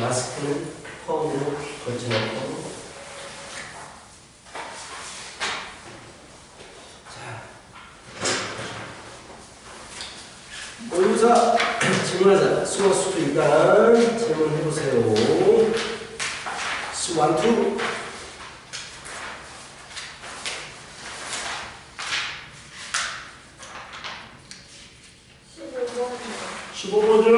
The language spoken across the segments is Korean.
마스크는 펌으로 걸쳐놓고. 자, 모의고사 질문하자. 수어 수도 일단 질문해보세요. 수 1, 2. 15번이요.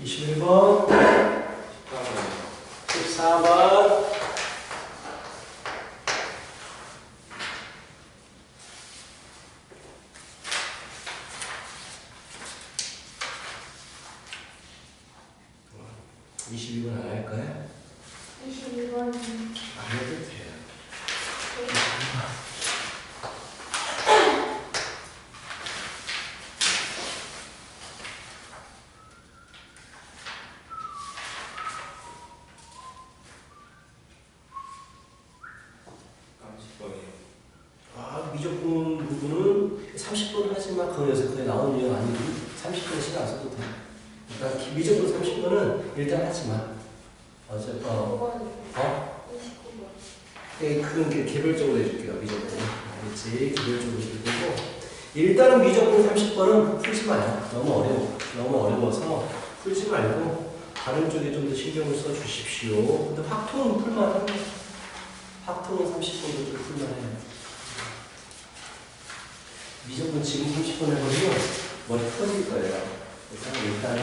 21번. 14번. 22번 안 할까요? 22번. 안 해도 돼요. 미적분 부분은 30번 하지만 거기에 나오는 내용 아니고 30번 신경 안 써도 돼. 그러니까 미적분 30번은 일단 하지만 어차피 29번. 그건 개별적으로 해줄게요. 미적분 알겠지? 개별적으로 해줄 거고 일단은 미적분 30번은 풀지 마요. 너무 어려워서 풀지 말고 다른 쪽에 좀 더 신경을 써 주십시오. 근데 확통은 풀만합니다. 확통은 30번도 좀 풀만해요. 미적분 지금 30분 해보면 머리 터질 거예요. 그래서 일단은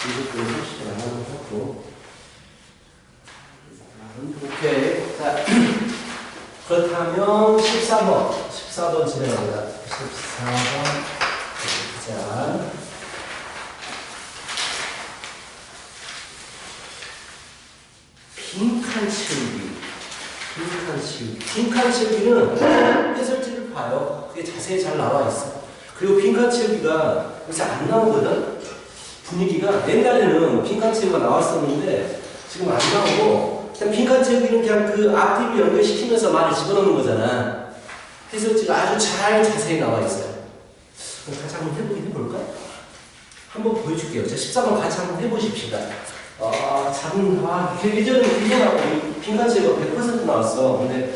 미적분 30분 안 하는 것도 오케이. 자, 그렇다면 14번 진행합니다. 14번 자, 빈칸 채우기는 해설지를 봐요. 그게 자세히 잘 나와 있어. 그리고 빈칸 채우기가 요새 안 나오거든. 분위기가 옛날에는 빈칸 채우기가 나왔었는데 지금 안 나오고 그냥 빈칸 채우기는 그냥 그 앞뒤로 연결시키면서 말을 집어넣는 거잖아. 해설지가 아주 잘 자세히 나와 있어요. 그럼 같이 한번 해볼까? 한번 보여줄게요. 자, 14번 같이 한번 해보십시다. 예전에 기존하고 빈칸 채우기가 100% 나왔어. 근데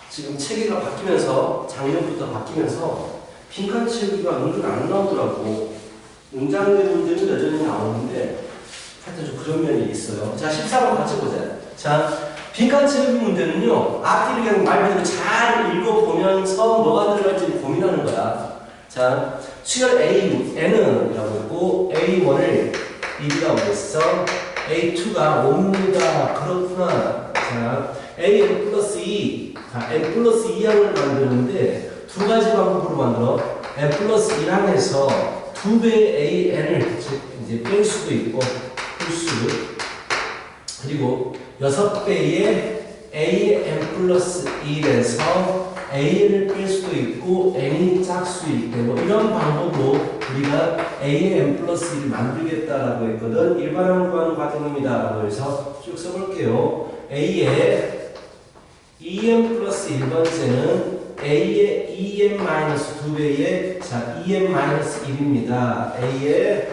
지금 체계가 바뀌면서 작년부터 바뀌면서 빈칸 채우기가 은근 안 나오더라고. 문장의 문제는 여전히 나오는데 하여튼 좀 그런 면이 있어요. 자, 14번 같이 보자. 자, 빈칸 채우기 문제는요, 앞뒤를 그냥 말 그대로 잘 읽어보면서 뭐가 들어갈지 고민하는 거야. 자, 수열 N은 이라고 했고, A1을 1이라고 했어. A2가 5입니다. 그렇구나. 자, AN 플러스 2. 자, N 플러스 2항을 만드는데 두 가지 방법으로 만들어. N 플러스 1항에서 2배의 AN을 이제 뺄 수도 있고, 풀수. 그리고 6배의 AN 플러스 1에서 A를 뺄 수도 있고, N이 짝수 있고, 뭐 이런 방법으로 우리가 AN 플러스 1을 만들겠다라고 했거든. 일반항을 구하는 과정입니다. 라고 해서 쭉 써볼게요. A의 EN 플러스 1번째는 A의 EN 마이너스 2배의 자, EN 마이너스 1입니다. A의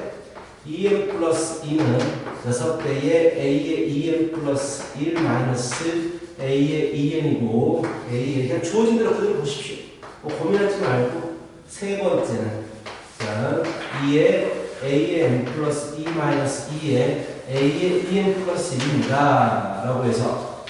EN 플러스 2는 6배의 A의 EN 플러스 1 마이너스 A의 EN이고, A의 그냥 주어진 대로 그대로 보십시오. 뭐 고민하지 말고. 세 번째는 자, 2의 A의 N 플러스 2 마이너스 2의 A의 EN 플러스 1입니다. 라고 해서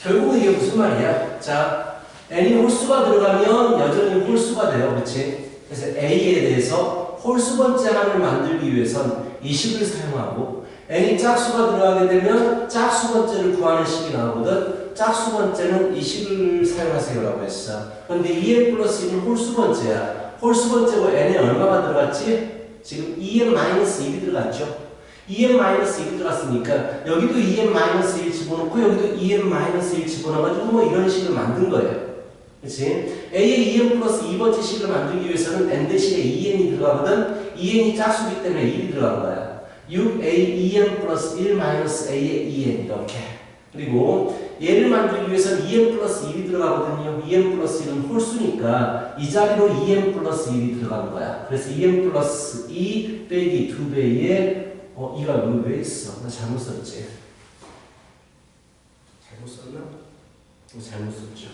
결국은 이게 무슨 말이야? 자, N이 홀수가 들어가면 여전히 홀수가 돼요. 그치? 그래서 A에 대해서 홀수 번째 항을 만들기 위해선 이 식을 사용하고, N이 짝수가 들어가게 되면 짝수 번째를 구하는 식이 나오거든. 짝수 번째는 이 식을 사용하세요 라고 했어. 근데 2n 플러스 1은 홀수 번째야. 홀수 번째고 N에 얼마가 들어갔지? 지금 2n-1이 들어갔죠. 2n-1이 들어갔으니까 여기도 2n-1 집어넣고 여기도 2n-1 집어넣어가지고 뭐 이런 식을 만든 거예요. 그치? A의 2n 플러스 2번째 식을 만들기 위해서는 N 대신에 2n이 들어가거든. 2n이 짝수기 때문에 1이 들어간 거야. 6A 2n 플러스 1 마이너스 A의 2n 이렇게. 그리고 얘를 만들기 위해서는 2n 플러스 1이 들어가거든요. 2n 플러스 1은 홀수니까 이 자리로 2n 플러스 1이 들어가는 거야. 그래서 2n 플러스 2 빼기 2배에 2가 왜 있어? 나 잘못 썼지? 잘못 썼나? 잘못 썼죠.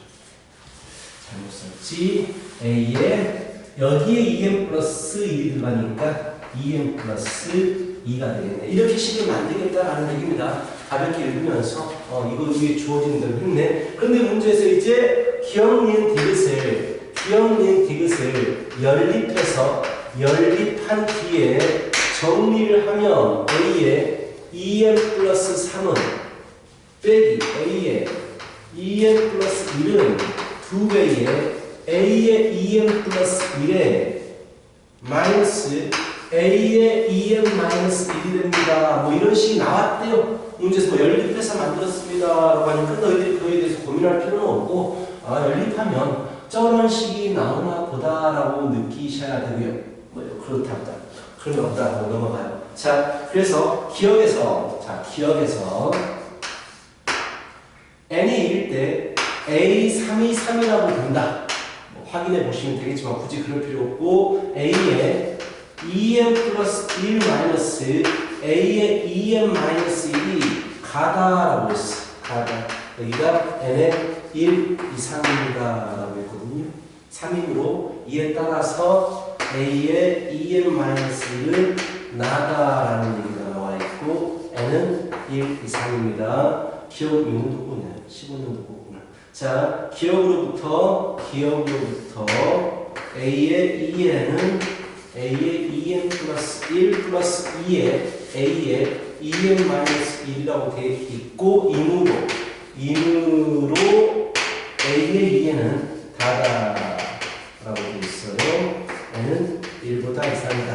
잘못 썼지. A에 여기에 2n 플러스 1이 들어가니까 2n 플러스 2가 되겠네. 이렇게 식을 만들겠다라는 얘기입니다. 가볍게 읽으면서 이거 위에 주어지는 대로 했네. 그런데 문제에서 이제 기억, 니은, 디귿을 연립해서 연립한 뒤에 정리를 하면 A에 2n 플러스 3은 빼기 A에 2n 플러스 1은 2배에 A의 2n 플러스 1에 마이너스 A의 2n 마이너스 1이 됩니다. 뭐 이런 식이 나왔대요. 문제에서 뭐 연립해서 만들었습니다 라고 하니까 너희들이 그거에 대해서 고민할 필요는 없고 연립하면 저런 식이 나오나 보다 라고 느끼셔야 되고요. 뭐 그렇답니다. 그런 거 없다고 넘어가요. 자, 그래서 기억에서 n이 1일 때 A3이 3이라고 된다. 뭐 확인해 보시면 되겠지만 굳이 그럴 필요 없고 A에 2n 플러스 1 마이너스 A의 2n 마이너스 1이 가다라고 했어. 가다. 여기가 n의 1 이상입니다 라고 했거든요. 3이므로 이에 따라서 A의 2n 마이너스 1은 나다라는 얘기가 나와 있고 n은 1 이상입니다. 기억 6년도구나. 15년도구나. 자, 기억으로부터 A의 2n은 A의 2n 플러스 1 플러스 2에 A의 2n 마이너스 1이라고 되어 있고 인으로 A의 2n은 다다라고 되어 있어요. n은 1보다 이상이다.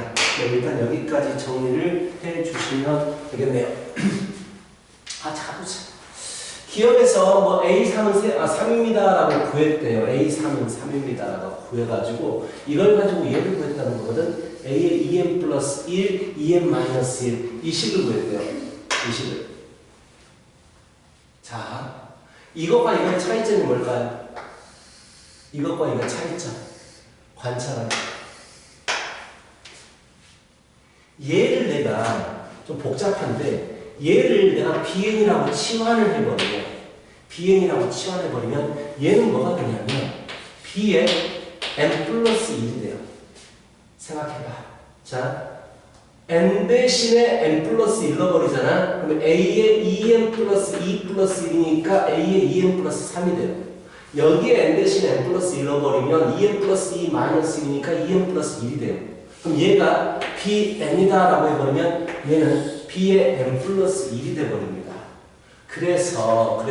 일단 여기까지 정리를 해주시면 되겠네요. 자보자. 기억에서 뭐 A3은 3입니다 라고 구했대요. A3은 3입니다 라고 구해가지고 이걸 가지고 얘를 구했다는 거거든. A의 2n 플러스 1, 2n 마이너스 1 이 식을 구했대요. 이 식을. 자, 이것과 이거의 차이점이 뭘까요? 이것과 이거의 차이점 관찰하기. 얘를 내가 좀 복잡한데 얘를 내가 bn이라고 치환을 해버리면 얘는 뭐가 되냐면 b의 n 플러스 1이 돼요. 생각해봐. 자, n 대신에 n 플러스 1 넣어버리잖아. 그러면 a의 2n 플러스 2 플러스 1이니까 a의 2n 플러스 3이 돼요. 여기에 n 대신에 n 플러스 1 넣어버리면 2n 플러스 2 마이너스 1이니까 2n 플러스 1이 돼요. 그럼 얘가 bn이다 라고 해버리면 얘는 b의 n 플러스 1이 되어버립니다. 그래서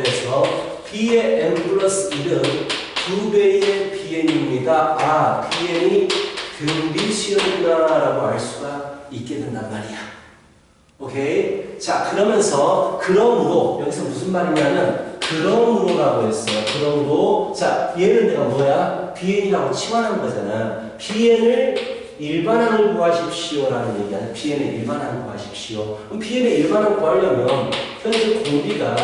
b의 n 플러스 1은 2배의 bn입니다. bn이 등비시험이구나 라고 알 수가 있게 된단 말이야. 오케이? 자, 그러므로 여기서 무슨 말이냐면 그러므로라고 했어요. 그러므로 자, 얘는 내가 뭐야? bn이라고 치환한 거잖아. bn을 일반항을 구하십시오라는 얘기야. bn의 일반항을 구하십시오. 그럼 bn의 일반항을 구하려면 현재 공비가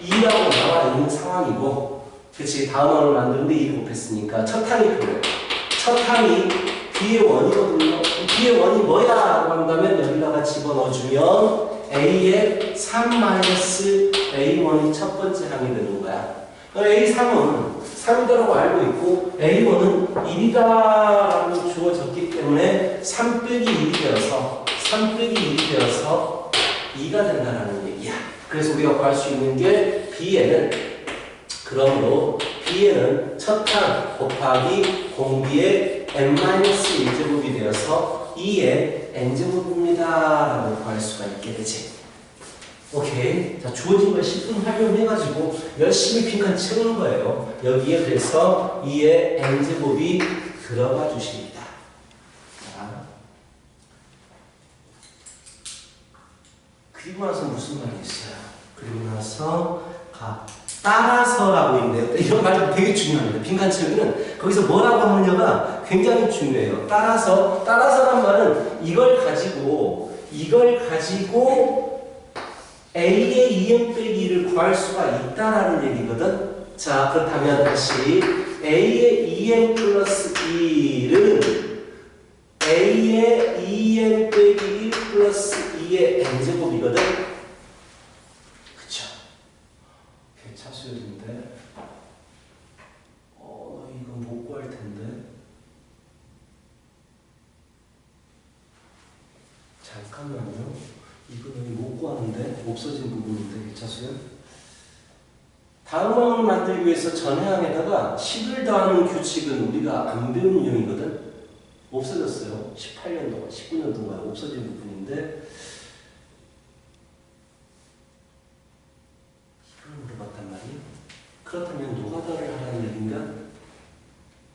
2라고 나와 있는 상황이고, 그치? 다음 항을 만드는데 2를 곱했으니까 첫 항이 필요해. 첫 항이 b의 원이거든요. b의 원이 뭐야? 라고 한다면 여기다가 집어넣어주면 a의 3-a1이 첫 번째 항이 되는 거야. a3은 3이다라고 알고 있고 A1은 1이다라고 주어졌기 때문에 3 빼기 1이 되어서 2가 된다는 얘기야. 그래서 우리가 구할 수 있는 게 그러므로 B에는 첫 항 곱하기 공비의 n-1제곱이 되어서 2의 n제곱입니다 라고 구할 수가 있게 되지. 오케이. 자, 주어진 걸 10분 활용해가지고 열심히 빈칸 채우는 거예요. 여기에 그래서 2의 n제곱이 들어가 주십니다. 자. 그리고 나서 무슨 말이 있어요? 그리고 나서 따라서라고 있는데요. 이런 말이 되게 중요합니다. 빈칸 채우기는 거기서 뭐라고 하느냐가 굉장히 중요해요. 따라서란 말은 이걸 가지고 A의 2n 빼기 2를 구할 수가 있다라는 얘기거든. 자, 그렇다면 다시 A의 2n 플러스 2는 A의 2n 빼기 1 플러스 2의 n제곱이거든. 그쵸? 개차수열인데 이거 못 구할 텐데. 잠깐만요. 이거는 못 구하는데 없어진 부분인데 개차수열. 다음항을 만들기 위해서 전해항에다가 10을 더하는 규칙은 우리가 안 배운 유형이거든. 없어졌어요. 18년 동안, 19년 동안 없어진 부분인데 이걸 물어봤단 말이에요. 그렇다면 노가다를 하라는 얘기인가?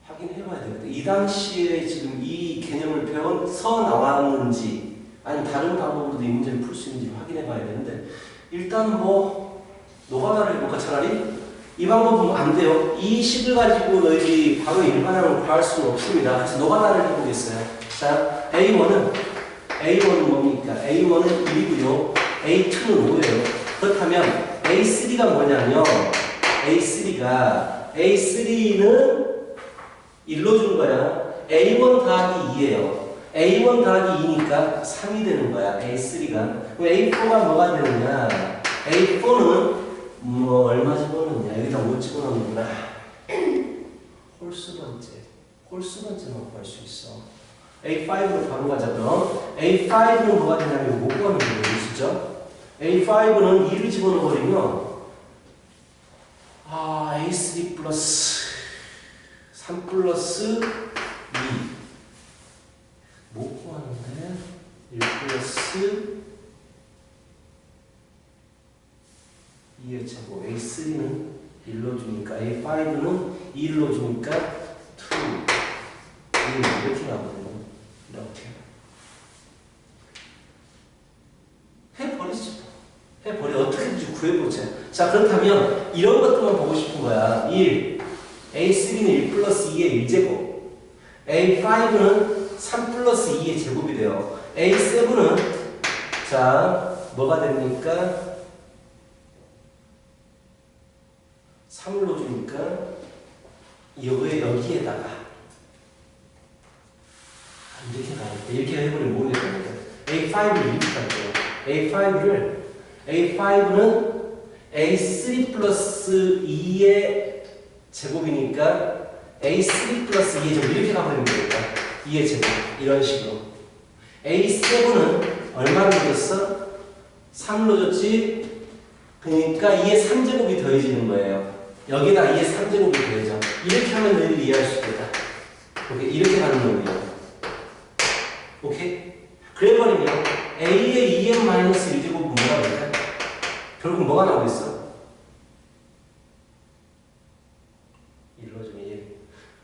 확인해봐야 되거든. 이 당시에 지금 이 개념을 배워서 나왔는지 아니면 다른 방법으로도 이 문제를 풀 수 있는지 확인해봐야 되는데 일단 뭐 노가다를 해볼까 차라리? 이 방법은 안 돼요. 이 식을 가지고 너희들이 바로 일반항을 구할 수는 없습니다. 그래서 노가다를 해보겠어요. 자, A1은 뭡니까? A1은 1이고요. A2는 5예요. 그렇다면 A3가 뭐냐면 A3는 1로 준 거야. A1 더하기 2예요. A1 더하기 2니까 3이 되는 거야. A3가. 그럼 A4가 뭐가 되느냐? A4는 뭐 얼마 집어넣느냐? 여기다 못 집어넣는구나. 홀수번째만 구할 수 있어. A5로 바로 가자 그럼. A5는 뭐가 되냐면 못 구하는 거예요. 수죠? A5는 2를 집어넣어버리면 A3 플러스 3 플러스 2 못 구하는데 1 플러스 2의 제곱 A3는 1로 주니까 A5는 2로 주니까 2 이렇게 나오거든요. 이렇게 해버리죠. 어떻게든지 구해보자. 자, 그렇다면 이런 것들만 보고 싶은 거야. 1 A3는 1 플러스 2의 1제곱 A5는 3 플러스 2의 제곱이 돼요. A7은 자 뭐가 됩니까? 3을 넣어주니까 여기에다가 이렇게 가니까 이렇게 해버리면 모르겠답니다. A5를 이렇게 할게요. A5는 A3 플러스 2의 제곱이니까 A3 플러스 2의 제곱 이렇게 가버리면 되겠다. 2의 제곱 이런 식으로. A7은 얼마를 넣었어? 3을 넣어줬지? 그러니까 2의 3제곱이 더해지는 거예요. 여기다 2의 3제곱이 더해져. 이렇게 하면 너희들이 이해할 수 있겠다. 오케이? 이렇게 가는 거예요. 오케이? 그래버리면 A의 2n-1제곱은 뭐가 될까? 결국 뭐가 나오겠어? 1로 좀 이해.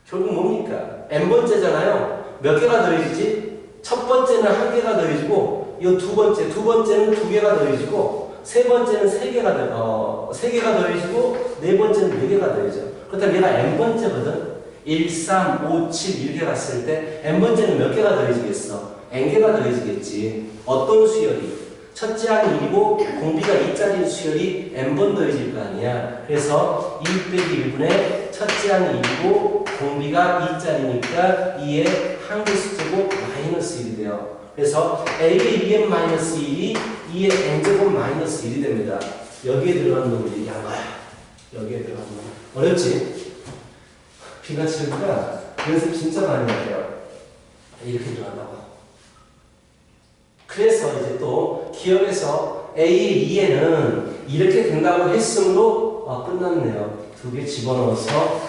결국 뭡니까? n번째잖아요. 몇 개가 더해지지? 첫 번째는 1개가 더해지고 이 두 번째는 2개가 더해지고 세 번째는 3개가 더해지고 네 번째는 4개가 더해져. 그렇다면 얘가 n번째거든. 1, 3, 5, 7 이렇게 갔을 때 n번째는 몇 개가 더해지겠어? n개가 더해지겠지. 어떤 수열이? 첫째 항이 1이고 공비가 2짜리인 수열이 n번 더해질 거 아니야. 그래서 1 빼기 1분의 첫째 항이 1이고 공비가 2짜리니까 2의 항개수제곱 마이너스 1이 돼요. 그래서 A의 2n-1이 2의 n제곱 마이너스 1이 됩니다. 여기에 들어가는 놈을 얘기한 거야. 여기에 들어가는 놈. 어렵지? 비가치니까 연습 진짜 많이 해요. 이렇게 들어간다고. 그래서 이제 또 기억에서 A의 2에는 이렇게 된다고 했으므로 끝났네요. 2개 집어넣어서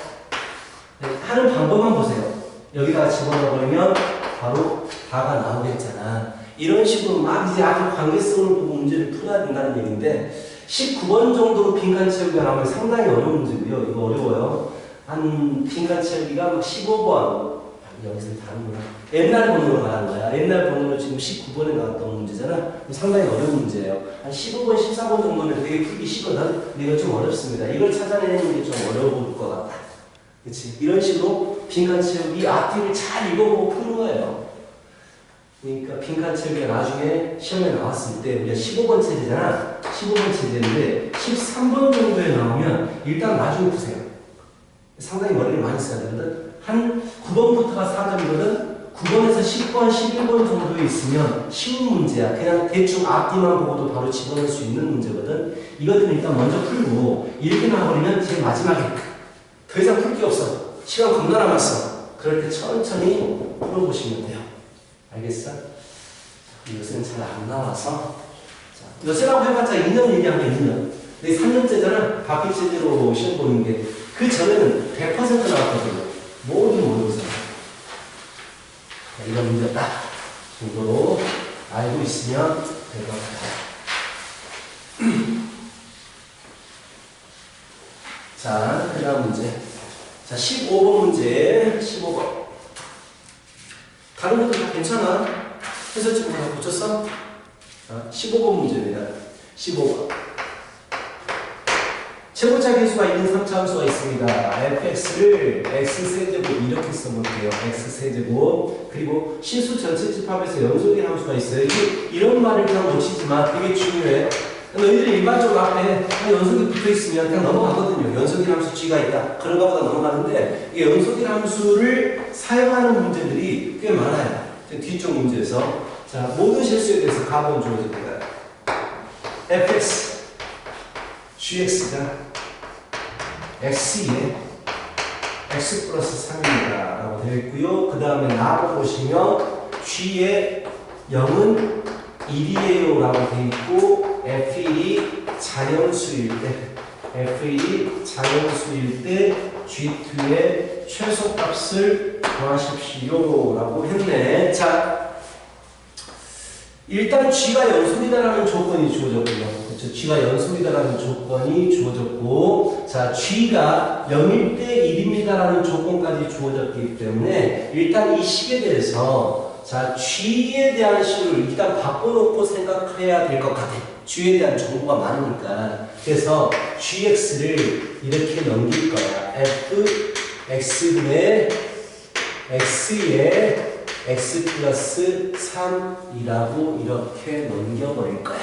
하는 방법만 보세요. 여기다가 집어넣어버리면 바로 다가 나오겠잖아. 이런 식으로 막 이제 아주 관계성을 보고 문제를 풀어야 된다는 얘기인데 19번 정도로 빈칸 채우기가 나오면 상당히 어려운 문제고요. 이거 어려워요. 한 빈칸 채우기가 15번 여기서 다른구나. 옛날 번호로 가는 거야. 옛날 번호로 지금 19번에 나왔던 문제잖아. 상당히 어려운 문제예요. 한 15번, 14번 정도는 되게 풀기 쉽거든. 근데 이거 좀 어렵습니다. 이걸 찾아내는 게 좀 어려울 것 같다. 그치? 이런 식으로 빈칸 채우기 앞뒤를 잘 읽어보고 푸는 거예요. 그러니까 빈칸 채우기가 나중에 시험에 나왔을 때 우리가 15번 체제잖아. 15번 체제인데 13번 정도에 나오면 일단 나중에 보세요. 상당히 머리를 많이 써야 되거든. 한 9번부터가 4점이거든. 9번에서 10번, 11번 정도에 있으면 쉬운 문제야. 그냥 대충 앞뒤만 보고도 바로 집어넣을 수 있는 문제거든. 이것들은 일단 먼저 풀고 이렇게 나와버리면 제일 마지막에 더 이상 풀 게 없어. 시간 겁나 남았어. 그럴 때 천천히 풀어보시면 돼요. 알겠어? 요새는 잘 안 나와서. 자, 요새라고 해봤자 2년 얘기하면 2년. 근데 3년째잖아. 바퀴 체제로 시험 보는 게. 그 전에는 100% 나왔거든요. 모든 모의고사. 이런 문제 딱 정도로 알고 있으면 될 것 같아요. 자, 그 다음 문제. 자, 15번 문제. 15번. 다른 것도 다 괜찮아. 해설집은 다 고쳤어? 자, 15번 문제입니다. 15번. 최고차 계수가 있는 3차 함수가 있습니다. fx를 x세제곱 이렇게 써볼게요. x세제곱. 그리고 실수 전체 집합에서 연속의 함수가 있어요. 이런 말을 그냥 놓치지만 되게 중요해. 너희들이 일반적으로 앞에 연속이 붙어있으면 그냥 넘어가거든요. 연속의 함수 g가 있다. 그런가 보다 넘어가는데 이 연속의 함수를 사용하는 문제들이 꽤 많아요. 뒤쪽 문제에서. 자, 모든 실수에 대해서 값은 주어집니다. fx, gx가 x에 x 플러스 3입니다. 라고 되어 있고요. 그 다음에 나로 보시면 g의 0은 1이에요. 라고 되어 있고 f1이 자연수일 때 g2의 최소값을 구하십시오. 라고 했네. 자, 일단 g가 연속이다라는 조건이 주어졌고요. 그렇죠? g가 연속이다라는 조건이 주어졌고, 자, g가 0일 때 1입니다라는 조건까지 주어졌기 때문에 일단 이 식에 대해서 자, g에 대한 식을 일단 바꿔놓고 생각해야 될 것 같아. g에 대한 정보가 많으니까. 그래서 gx를 이렇게 넘길 거야. fx분의 x에 x 플러스 3이라고 이렇게 넘겨버릴 거야.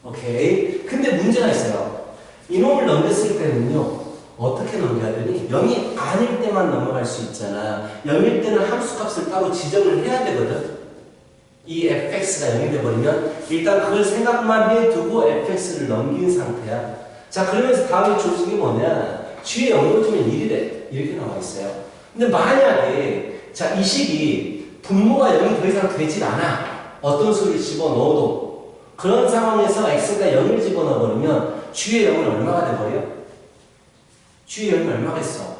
오케이. 근데 문제가 있어요. 이놈을 넘겼을 때는요, 어떻게 넘겨야 되니? 0이 아닐 때만 넘어갈 수 있잖아. 0일 때는 함수값을 따로 지정을 해야 되거든. 이 fx가 0이 돼버리면 일단 그걸 생각만 해두고 fx를 넘긴 상태야. 자, 그러면서 다음에 조직이 뭐냐? g의 0으로 주면 1이래. 이렇게 나와 있어요. 근데 만약에 자, 이 식이 분모가 0이 더 이상 되질 않아. 어떤 수를 집어넣어도. 그런 상황에서 x가 0을 집어넣어버리면 g의 0은 얼마가 돼버려? g의 0이 얼마겠어?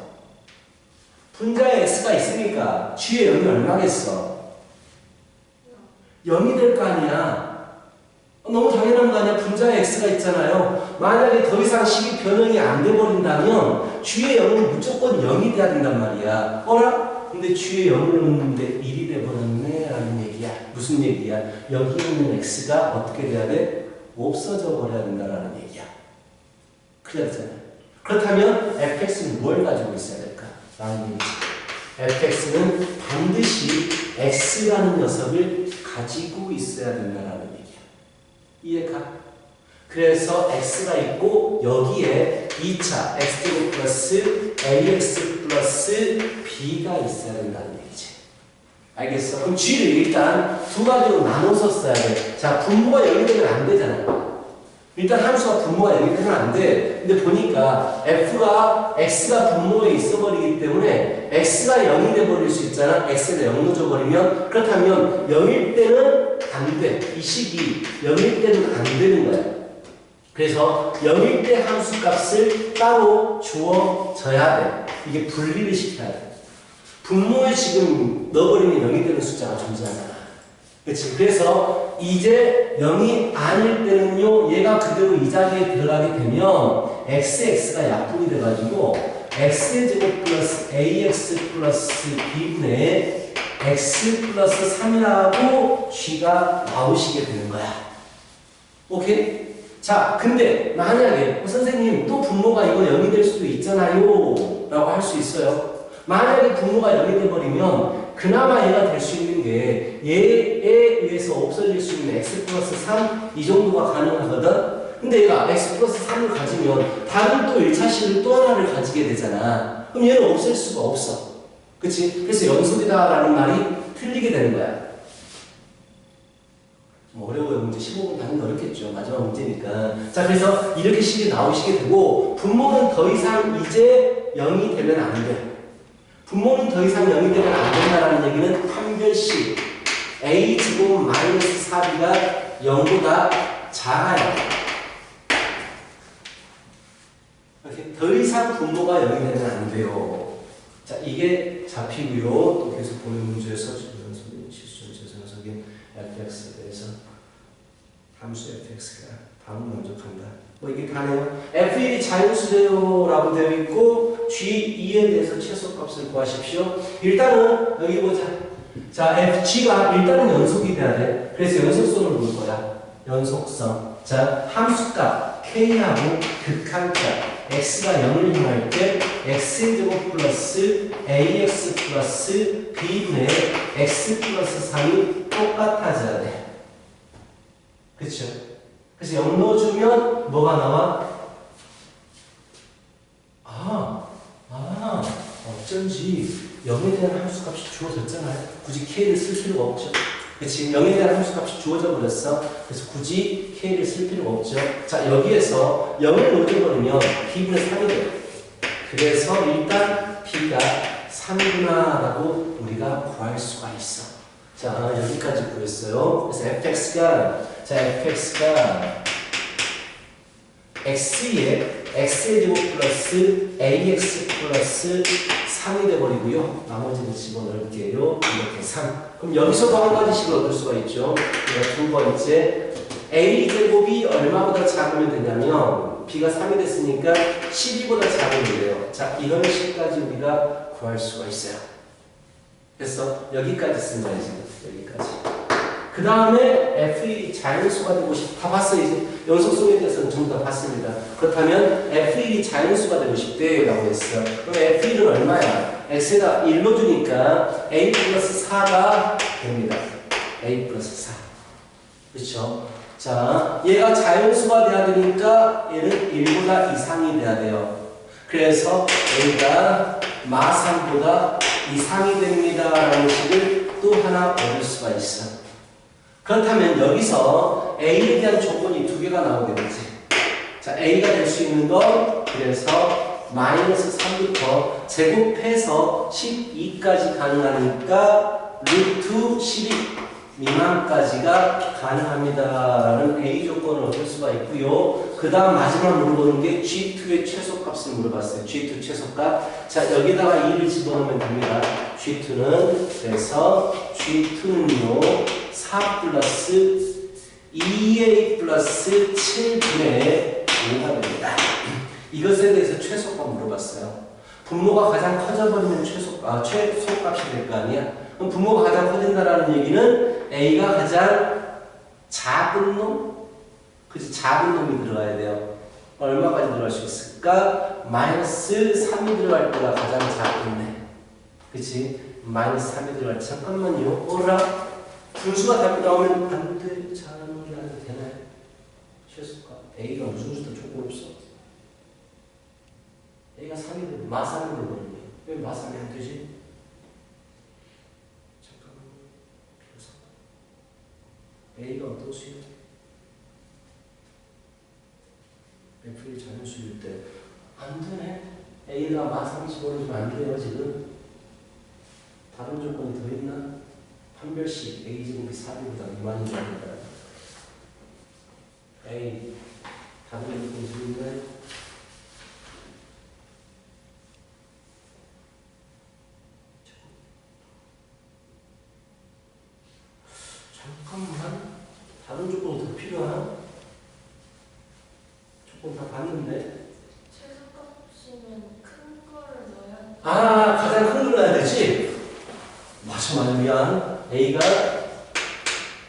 분자에 x가 있으니까 g의 0이 얼마겠어? 0이 될 거 아니야. 너무 당연한 거 아니야. 분자에 x가 있잖아요. 만약에 더 이상 식이 변형이 안 돼버린다면 g의 0은 무조건 0이 돼야 된단 말이야. 어라? 근데 g의 0을 넣는데 1이 돼버렸네 라는 얘기야. 무슨 얘기야? 여기 있는 x가 어떻게 돼야 돼? 없어져 버려야 된다라는 얘기야. 그렇잖아요. 그렇다면 fx는 뭘 가지고 있어야 될까? 라는 얘기지. fx는 반드시 x라는 녀석을 가지고 있어야 된다라는 얘기야. 이해가? 그래서 x가 있고 여기에 2차 x제곱 플러스 ax 플러스 b가 있어야 된다는 얘기지. 알겠어? 그럼 g를 일단 두 가지로 나눠서 써야 돼. 자, 분모가 0이 되면 안 되잖아. 일단 함수가 분모가 0이 되면 안 돼. 근데 보니까 x가 분모에 있어버리기 때문에 x가 0이 돼버릴 수 있잖아. x가 0 넣어버리면. 그렇다면 0일 때는 안 돼. 이 식이 0일 때는 안 되는 거야. 그래서 0일 때 함수값을 따로 주어져야 돼. 이게 분리를 시켜야 돼. 분모에 지금 넣어버리면 0이 되는 숫자가 존재하잖아. 그치? 그래서 이제 0이 아닐 때는요, 얘가 그대로 이 자리에 들어가게 되면 x가 약분이 돼가지고 x제곱 플러스 ax 플러스 b분의 x 플러스 3이라고 g가 나오시게 되는 거야. 오케이? 자, 근데 만약에 선생님 또 분모가 이거 0이 될 수도 있잖아요 라고 할 수 있어요. 만약에 분모가 0이 돼버리면 그나마 얘가 될 수 있는 보이는 게 얘에 의해서 없어질 수 있는 x 플러스 3 이 정도가 가능하거든. 근데 얘가 x 플러스 3을 가지면 다른 또 1차식을 또 하나를 가지게 되잖아. 그럼 얘는 없앨 수가 없어. 그치? 그래서 연속이다라는 말이 틀리게 되는 거야. 좀 어려워요. 문제 15분 당연히 어렵겠죠. 마지막 문제니까. 자, 그래서 이렇게 식이 나오시게 되고 분모는 더 이상 이제 0이 되면 안 돼. 분모는 더 이상 0이 되면 안 된다는 얘기는 판별식 a제곱 마이너스 4b가 0보다 작아요. 이렇게 더 이상 분모가 0이 되면 안 돼요. 자, 이게 잡히고요. 또 계속 보는 문제에서 실수적인 fx에 대해서 함수 fx가 다음 만족한다. 뭐 이게 다네요. f1이 자연수래요라고 되어 있고 g2에 대해서 최소값을 구하십시오. 일단은 여기 보자. 자, fg가 일단은 연속이 돼야 돼. 그래서 연속성을 볼 거야. 연속성. 자, 함수값 k하고 극한값 x가 0을 향할 때 x제곱 플러스 ax 플러스 b분의 x 플러스 3이 똑같아져야 돼. 그쵸? 그래서 0 넣어주면 뭐가 나와? 어쩐지 0에 대한 함수값이 주어졌잖아요. 굳이 k를 쓸 필요가 없죠. 그치? 0에 대한 함수값이 주어져 버렸어. 그래서 굳이 k를 쓸 필요가 없죠. 자, 여기에서 0을 넣어버리면 b분의 3이 돼요. 그래서 일단 b가 3이구나 라고 우리가 구할 수가 있어. 자, 여기까지 구했어요. 그래서 fx가 x에 x제곱 플러스 ax 플러스 3이 돼버리고요. 나머지는 집어넣을게요. 이렇게 3. 그럼 여기서도 한 가지씩 얻을 수가 있죠. 두 번째, a제곱이 얼마보다 작으면 되냐면 b가 3이 됐으니까 12보다 작으면 돼요. 자, 이런 식까지 우리가 구할 수가 있어요. 그래서 여기까지 쓴 거예요. 지금 여기까지. 그 다음에 F1이 자연수가 되고 싶다. 다 봤어요. 이제 연속성에 대해서는 전부 다 봤습니다. 그렇다면 F1이 자연수가 되고 싶대 라고 했어요. 그럼 F1은 얼마야? X에다 1로 주니까 A 플러스 4가 됩니다. A 플러스 4. 그렇죠? 자, 얘가 자연수가 돼야 되니까 얘는 1보다 이상이 돼야 돼요. 그래서 A가 마3보다 이상이 됩니다 라는 식을 또 하나 얻을 수가 있어. 그렇다면 여기서 A에 대한 조건이 두 개가 나오게 되지. 자, A가 될 수 있는 건 그래서 마이너스 3부터 제곱해서 12까지 가능하니까 루트 12 미만까지가 가능합니다라는 A 조건을 얻을 수가 있고요. 그 다음 마지막 물어보는 게 G2의 최소값을 물어봤어요. G2 최소값. 자, 여기다가 2를 집어넣으면 됩니다. G2는 그래서 G2는요 4 플러스 2A 플러스 7분의 5가 됩니다. 이것에 대해서 최소값 물어봤어요. 분모가 가장 커져버리면 최소값이 될 거 아니야? 그럼 분모가 가장 커진다라는 얘기는 A가 가장 작은 놈? 그치, 작은 놈이 들어가야 돼요. 얼마까지 들어갈 수 있을까? 마이너스 3이 들어갈 때가 가장 작은데. 그치? 마이너스 3이 들어갈 때. 잠깐만요. 어라? 분수가 답이 나오면 안 돼. 잘하는 게 아니라 되나요? 최소값. A가 무슨 수도 조건 없어. A가 3이 되면 마3이 되거든요. 왜 마3이 안 되지? A가 어떤 수요? F의 자연수일 때 안 되네. A가 마3 집어넣으면 안 돼요 지금. 다른 조건이 더 있나? 판별식 A제곱이 4보다 미만인 줄 알겠다. A 다른 조건이 더 있나요? 잠깐만. 다른 조건이 더 필요하나? 조건 다 봤는데. 최소값이면 큰 거를 넣어야 돼. 가장 큰 걸 넣어야 되지? 맞아, 미안. A가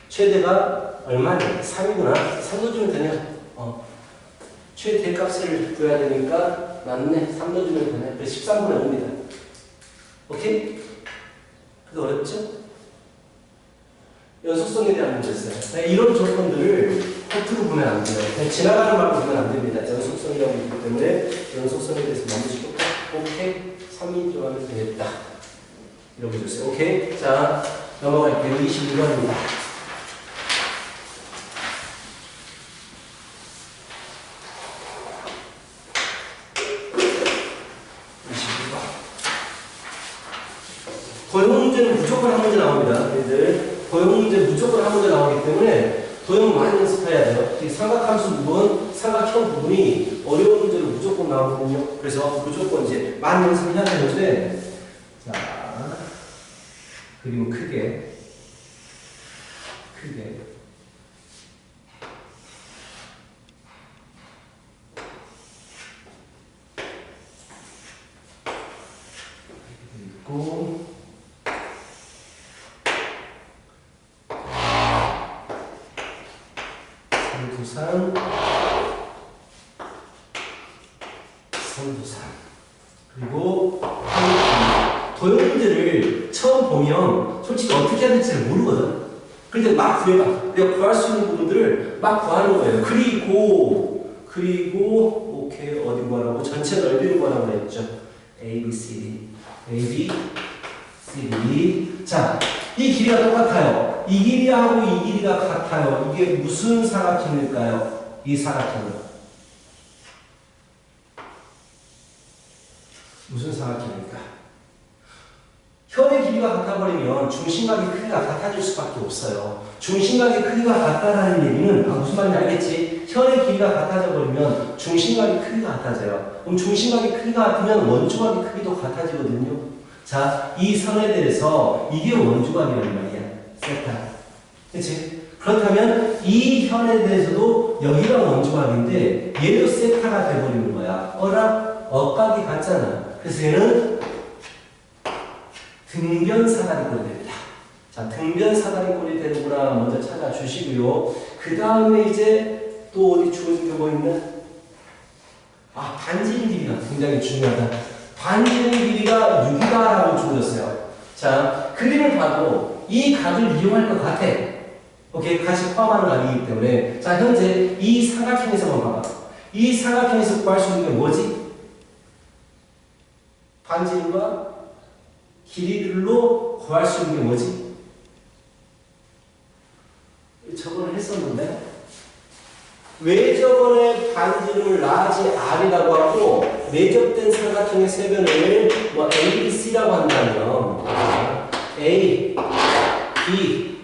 최대가 얼마냐? 3이구나. 3 넣어주면 되냐? 최대값을 구해야 되니까 맞네. 3 넣어주면 되네. 그래서 13분의 5입니다. 오케이? 그게 어렵죠? 연속성에 대한 문제였어요. 네, 이런 조건들을 허투루 보면 안 돼요. 그냥 지나가는 말로 보면 안 됩니다. 연속성이라고 있기 때문에 연속성에 대해서 반드시 오케이 3인 좋아하면 되겠다. 이러고 줬어요. 오케이. 자, 넘어갈게요. 22번입니다. 22번. 도형 문제는 무조건 한 문제 나옵니다. 얘들. 도형 문제 무조건 한 문제 나오기 때문에 도형 많이 연습해야 돼요. 이 삼각함수 부분, 삼각형 부분이 어려운 문제로 무조건 나오거든요. 그래서 무조건 이제 많이 연습해야 되는데, 자, 그리고 크게. 그리고 삼두산 그리고 도형 문제를 처음 보면 솔직히 어떻게 해야 될지 모르거든. 근데 막 구해봐. 내가 구할 수 있는 부분들을 막 구하는 거예요. 그리고 오케이 어디 구하라고? 전체 넓이를 구하라고 했죠. A, B, C, D. A, B, C, D. 자, 이 길이가 똑같아요. 이 길이하고 이 길이가 같아요. 이게 무슨 사각형일까요? 이 사각형은 무슨 사각형일까? 현의 길이가 같아버리면 중심각의 크기가 같아질 수밖에 없어요. 중심각의 크기가 같다라는 얘기는 무슨 말인지 알겠지? 현의 길이가 같아져 버리면 중심각의 크기가 같아져요. 그럼 중심각의 크기가 같으면 원주각의 크기도 같아지거든요. 자, 이 선에 대해서 이게 원주각이라는 말이야. 세타. 그치? 그렇다면 이 현에 대해서도 여기가 원주각인데 얘도 세타가 돼버리는 거야. 억각이 같잖아. 그래서 얘는 등변사다리꼴이 됩니다. 자, 등변사다리꼴이 되는구나 먼저 찾아주시고요. 그 다음에 이제 또 어디 주어진 게 뭐 있나? 반지름 길이가 굉장히 중요하다. 반지름 길이가 6이다라고 주어졌어요. 자, 그림을 봐도 이 각을 이용할 것 같아. 오케이, 같이 포함하는 각이기 때문에. 자, 현재 이 삼각형에서만 봐봐. 이 삼각형에서 구할 수 있는 게 뭐지? 반지름과 길이로 구할 수 있는 게 뭐지? 저번에 했었는데 왜 저번에 반지름을 라지 R이라고 하고 매접된 삼각형의 세변을 뭐 A, B, C라고 한다면 A, B,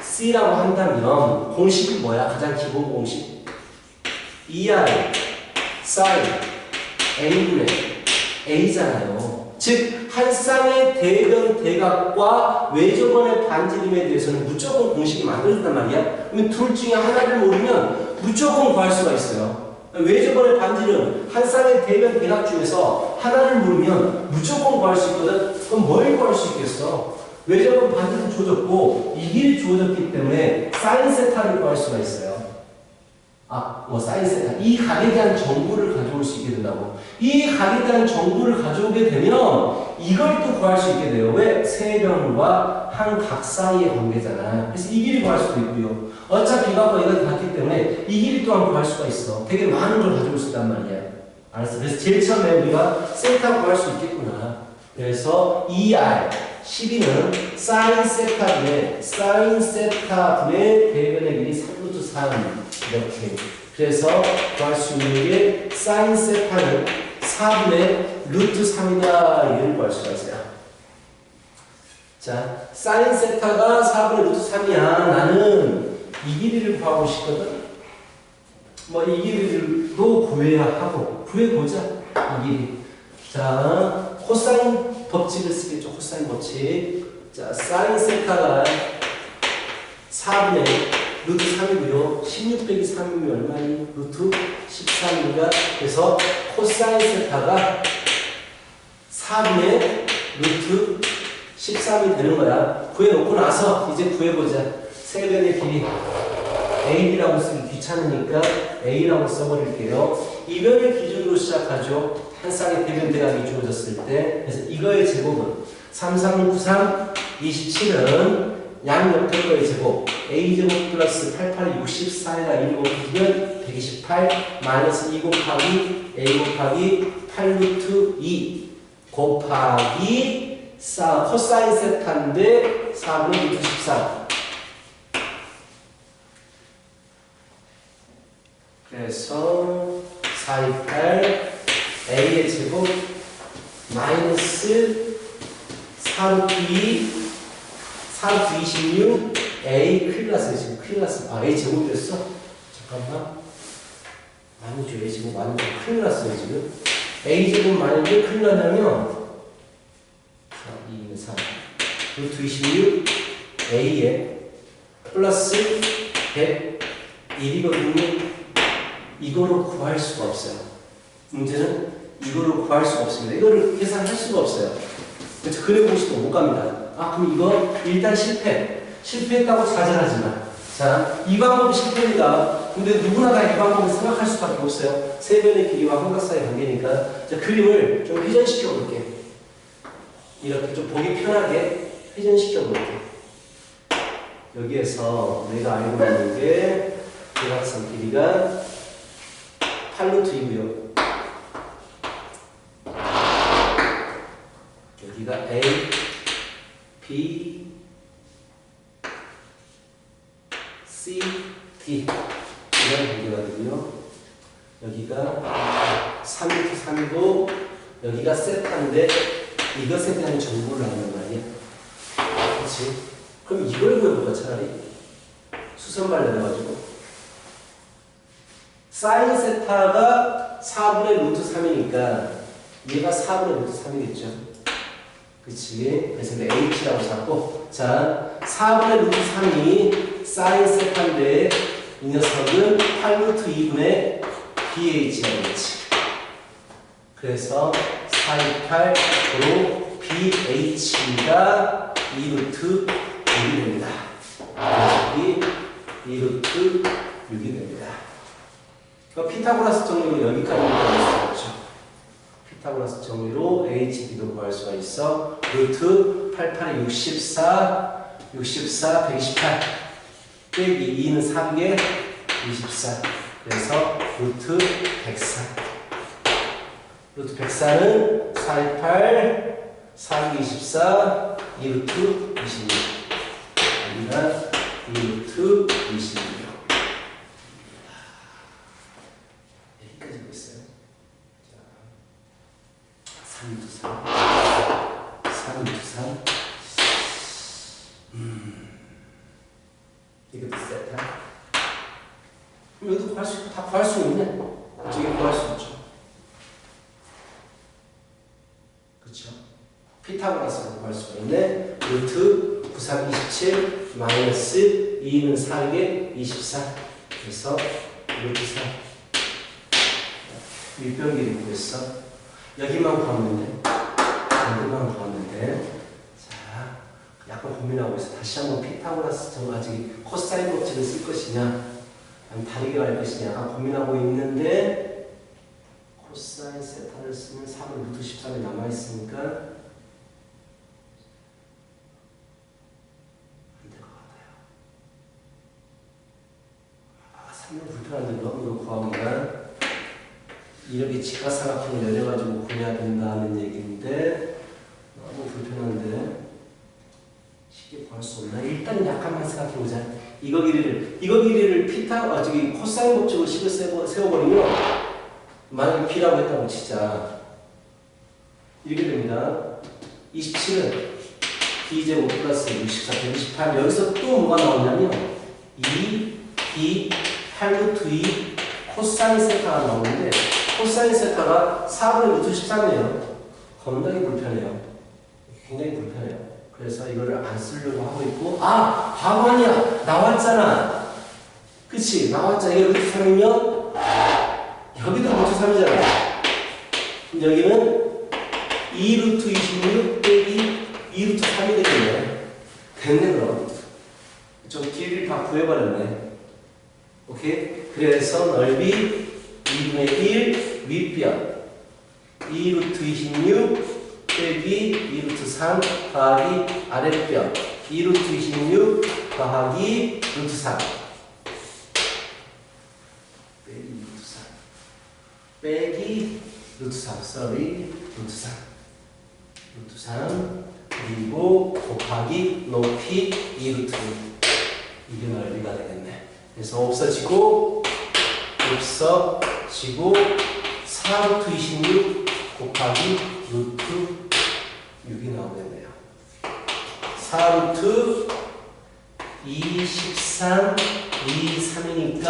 C라고 한다면 공식이 뭐야? 가장 기본 공식 2R sin A분의 A잖아요. 즉 한 쌍의 대변 대각과 외접원의 반지름에 대해서는 무조건 공식이 만들어진단 말이야. 그러면 둘 중에 하나를 모르면 무조건 구할 수가 있어요. 외접원의 반지름, 한 쌍의 대변 대각 중에서 하나를 모르면 무조건 구할 수 있거든. 그럼 뭘 구할 수 있겠어? 외접원 반지름 주어졌고 이 길이 주어졌기 때문에 사인 세타를 구할 수가 있어요. 사인 세타. 이 각에 대한 정보를 가져올 수 있게 된다고. 이 각에 대한 정보를 가져오게 되면 이걸 또 구할 수 있게 돼요. 왜? 세변과 한 각 사이의 관계잖아. 그래서 이 길이 구할 수도 있고요. 어차피 이각과 이각이 같기 때문에 이 길이 또한 구할 수가 있어. 되게 많은 걸 가져올 수 있단 말이야. 알았어. 그래서 제일 처음에 우리가 세타 구할 수 있겠구나. 그래서 2R 12는 사인 세타분의 대변의 길이 3루트 3 이렇게. 그래서 구할 수 있는 게 사인 세타는 4분의 루트 3이다. 이를 구할 수가 있어요. 자, 사인 세타가 4분의 루트 3이야. 나는 이 길이를 구하고 싶거든. 이 길이도 구해야 하고 구해보자. 이 길이. 자, 코사인 법칙을 쓰겠죠. 코사인 법칙. 자, 사인 세타가 4분의 루트 3이고요. 16 빼기 3이면 얼마니? 루트 13이니까 그래서 코사인 세타가 4분의 루트 13이 되는 거야. 구해놓고 나서 이제 구해보자. 세변의 길이 AB라고 쓰기 귀찮으니까 A라고 써버릴게요. 이변을 기준으로 시작하죠. 한 쌍의 대변 대각이 주어졌을 때. 그래서 이거의 제곱은 3, 3, 9, 3, 27은 양옆에 거의 제곱 a제곱 플러스 88, 64에다 1 곱하면 128 마이너스 2 곱하기 a 곱하기 8루트 2 곱하기 코사인 세타인데 4분의 루트 14. 그래서 428 a의 제곱 마이너스 4루트 2 4루트 26 a 큰일 났어요. 지금 큰일 났어. 아 a 제곱이었어? 잠깐만 아니죠. a 제곱 아니죠. 큰일 났어요. 지금 a 제곱 만약에 큰일 나냐면 4, 2, 3 루트 26 a에 플러스 101이거든요. 이거로 구할 수가 없어요. 문제는 이거로 구할 수가 없습니다. 이거를 계산할 수가 없어요. 그래서 그래 보시고 못 갑니다. 아, 그럼 이거 일단 실패했다고 좌절하지 마. 자, 이 방법이 실패입니다. 근데 누구나 다 이 방법을 생각할 수밖에 없어요. 세변의 길이와 삼각사의 관계니까. 자, 그림을 좀 회전시켜 볼게. 이렇게 좀 보기 편하게 회전시켜 볼게. 여기에서 내가 알고 있는 게 대각선 길이가 8루트이고요. 여기가 A, B, C, D 이런 관계가 되고요. 여기가 3루트 3이고 여기가 세타인데 이것에 대한 정보를 알는 거 아니야? 그렇지? 그럼 이걸 구해볼까 차라리 수선발 내려가지고 사인 세타가 4분의 루트 3이니까 얘가 4분의 루트 3이겠죠. 그치? 그래서 h라고 잡고 자 4분의 루트 3이 사인 세타인데 이 녀석은 8루트 2분의 bh가 되겠지. 그래서 428로 bh가 2루트 6이 됩니다. 여기 2루트 6이 됩니다. 피타고라스 정리로 여기까지 구할 수가 있죠. 피타고라스 정리로 HB도 구할 수가 있어. 루트 88에 64, 128 빼기 2는 3개 24. 그래서 루트 104. 루트 104는 428, 4기 24, 2루트 26. 여기가 2루트 26. 있어요. 자, 3루트 3, 4루트 3. 이것도 세타. 여기도 구할 수 있고 다 구할 수 있네. 어떻게 구할 수 있죠? 그렇죠? 피타고라스로 구할 수가 있네. 루트 9, 3, 27 마이너스 2는 4개 24. 그래서 루트 3. 윗변 길이 구했어. 여기만 구하면 돼. 여기만 구하면 돼. 자, 약간 고민하고 있어. 다시 한번 피타고라스 정가지고 코사인 법칙을 쓸 것이냐, 아니면 다르게 갈 것이냐 약간 고민하고 있는데 코사인 세타를 쓰면 3은 루트 13이 남아있으니까 안 될 것 같아요. 아, 3은 불편한데 너무 구하기가 이렇게 직각삼각형을 내려가지고 구해야 된다는 얘기인데 너무 불편한데 쉽게 구할 수 없나? 일단 약간만 생각해보자. 이거 길이를 코사인 법칙으로 식을 세워버리면 만약에 B라고 했다고 치자. 이렇게 됩니다. 27은 B제곱 플러스 64, 128 여기서 또 뭐가 나오냐면 2, B, 8루트 2 코사인 세타가 나오는데 코사인 세타가 4분의 루트 13이에요. 겁나게 불편해요. 굉장히 불편해요. 그래서 이거를 안 쓰려고 하고 있고, 아! 바보 아니야! 나왔잖아! 그치? 나왔잖아. 이게 루트 3이면, 여기도 루트 3이잖아. 여기는 2루트 26 빼기 2루트 3이 되겠네. 됐네, 그럼. 저 길이를 다 구해버렸네. 오케이? 그래서 넓이 2분의 1 윗변 2루트 26 빼기 2루트 3 더하기 아랫변 2루트 26 더하기 루트 3 빼기 루트 3 sorry 루트 3 루트 3 그리고 곱하기 높이 2루트 6 이게 넓이가 되겠네. 그래서 없어지고 4루트 26 곱하기 루트 6이 나오겠네요. 4루트 23, 3이니까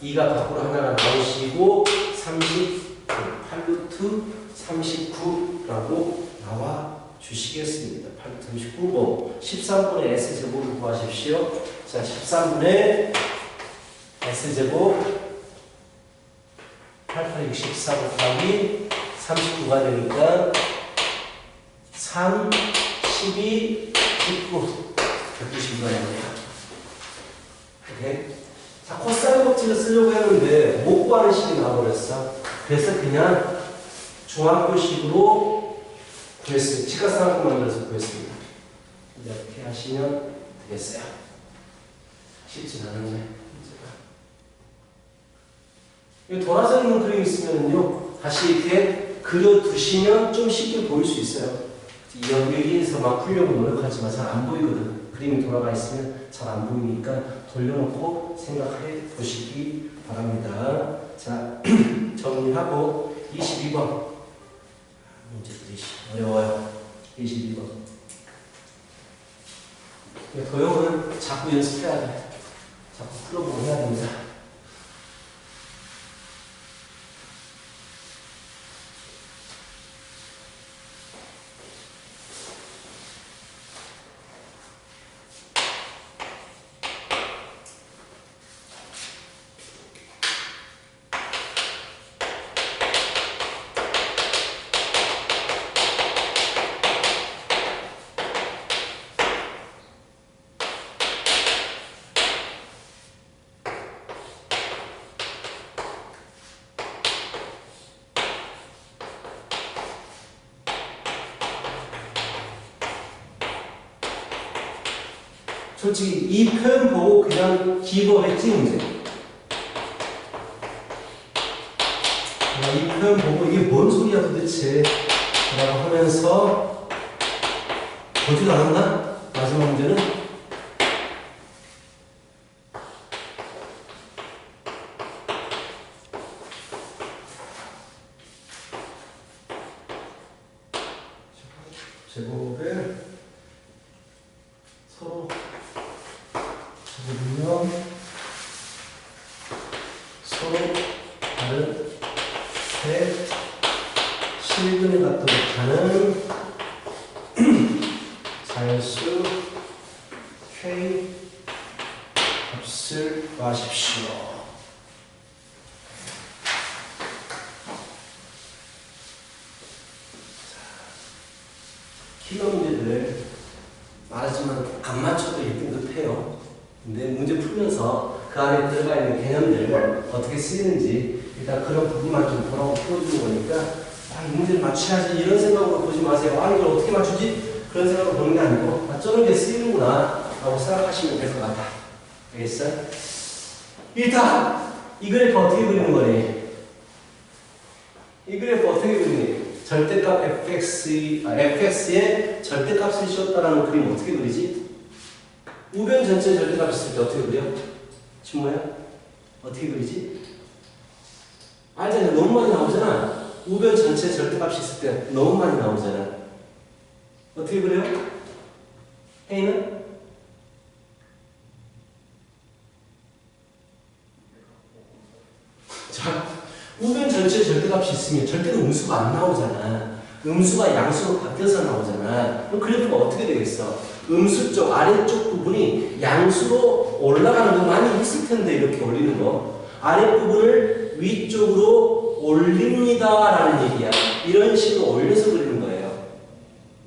2가 밖으로 하나가 나오시고 8루트 39라고 나와 주시겠습니다. 8루트 39번 13분의 S제곱을 구하십시오. 자, 13분의 S제곱 8, 64 곱하기 39가 되니까 3, 12, 19 190번입니다. 오케이? 자, 코사인 법칙을 쓰려고 했는데 못 구하는 식이 나와버렸어. 그래서 그냥 중학교식으로 구했어요. 직각삼각형 만들어서 구했습니다. 이렇게 하시면 되겠어요. 쉽진 않은데 문제가. 돌아서 있는 그림이 있으면요 다시 이렇게 그려두시면 좀 쉽게 보일 수 있어요. 여기에서 막 풀려고 노력하지만 잘 안 보이거든. 그림이 돌아가 있으면 잘 안 보이니까 돌려놓고 생각해 보시기 바랍니다. 자, 정리하고 22번 문제들이 어려워요. 22번 도형은 자꾸 연습해야 돼. 자꾸 풀어보고 해야 됩니다. 솔직히 이 표현 보고 그냥 기거했지 문제. 이 표현 보고 이게 뭔 소리야 도대체 라고 하면서 보지도 않았나? 마지막 문제는 제곱을 서로 보면 서로 다른 셋 실근에 갖도록 하는 자연수 K 값을 구하십시오. 킬러 문제들 말하지만 안 맞춰도 1등급 해요. 근데 문제 풀면서 그 안에 들어가 있는 개념들 어떻게 쓰이는지 일단 그런 부분만 좀 보라고 풀어주는 거니까 이 문제를 맞춰야지 이런 생각으로 보지 마세요. 이걸 어떻게 맞추지? 그런 생각으로 보는 게 아니고 저런 게 쓰이는구나 라고 생각하시면 될 것 같아. 알겠어? 일단 이 그래프 어떻게 그리는 거니? 이 그래프 어떻게 그리니? 절대값 fx에 절대값을 씌웠다라는 그림 어떻게 그리지? 우변 전체 절대값 있을 때 어떻게 그려? 친구야? 어떻게 그리지? 알잖아. 너무 많이 나오잖아. 우변 전체 절대값이 있을 때 너무 많이 나오잖아. 어떻게 그래요? 혜인은? 자, 우변 전체 절대값이 있으면 절대로 음수가 안 나오잖아. 음수가 양수로 바뀌어서 나오잖아. 그럼 그래프가 어떻게 되겠어? 음수 쪽 아래쪽 부분이 양수로 올라가는 거 많이 있을 텐데 이렇게 올리는 거. 아랫부분을 위쪽으로 올립니다 라는 얘기야. 이런 식으로 올려서 그리는 거예요.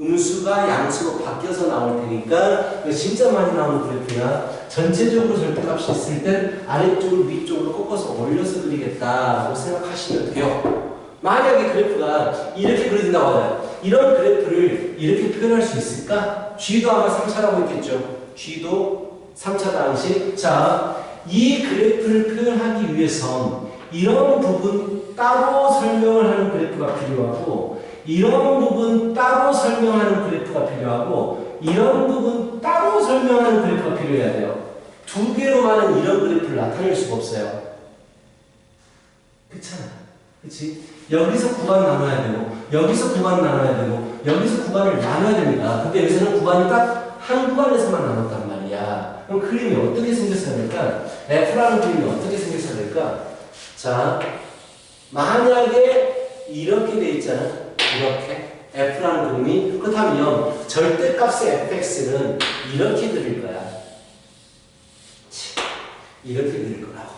음수가 양수로 바뀌어서 나올 테니까 이거 진짜 많이 나오는 그래프야. 전체적으로 절대값이 있을 땐 아래쪽을 위쪽으로 꺾어서 올려서 그리겠다고 생각하시면 돼요. 만약에 그래프가 이렇게 그려진다고 하잖아요. 이런 그래프를 이렇게 표현할 수 있을까? G도 아마 3차라고 했겠죠. G도 3차 방식. 자, 이 그래프를 표현하기 위해선 이런 부분 따로 설명을 하는 그래프가 필요하고, 이런 부분 따로 설명하는 그래프가 필요하고, 이런 부분 따로 설명하는 그래프가 필요해야 돼요. 두 개로만은 이런 그래프를 나타낼 수가 없어요. 그렇잖아. 그치? 여기서 구간 나눠야 되고, 여기서 구간 나눠야 되고, 여기서 구간을 나눠야 됩니다. 근데 여기서는 구간이 딱 한 구간에서만 나눴단 말이야. 그럼 그림이 어떻게 생겼어야 될까? F라는 그림이 어떻게 생겼어야 될까? 자, 만약에 이렇게 돼 있잖아. 이렇게. F라는 그림이. 그렇다면 절대값의 fx는 이렇게 그릴 거야. 이렇게 그릴 거라고.